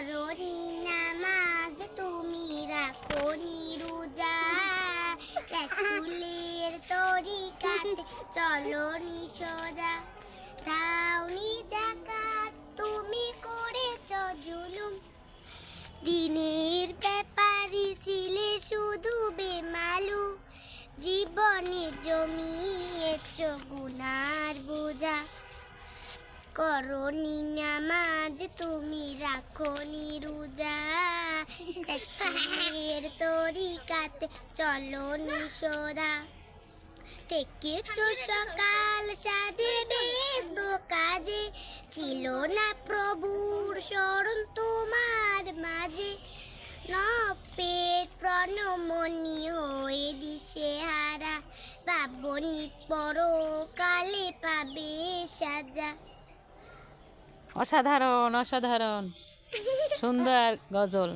করনি নামাজ তুমি রাখনি রোজা রাসূলের তরিকাতে চলনি সোজা দাওনি যাকাত তুমি করেছ জুলুম দিনের ব্যাপারে ছিলে শুধু বেমালু জীবনে জমিয়েছ গুনার বোঝা করনি নামাজ তুমি রাখনি রোজা রাসূলের তরিকাতে চলনি সোজা থেকে তো সকাল সাজে ব্যস্ত কাজে ছিল না প্রভুর স্মরণ তোমার মাঝে পেট প্রণমনি হয়ে দিশে হারা ভাবনি পরকালে পাবে সাজা। অসাধারণ অসাধারণ সুন্দর গজল।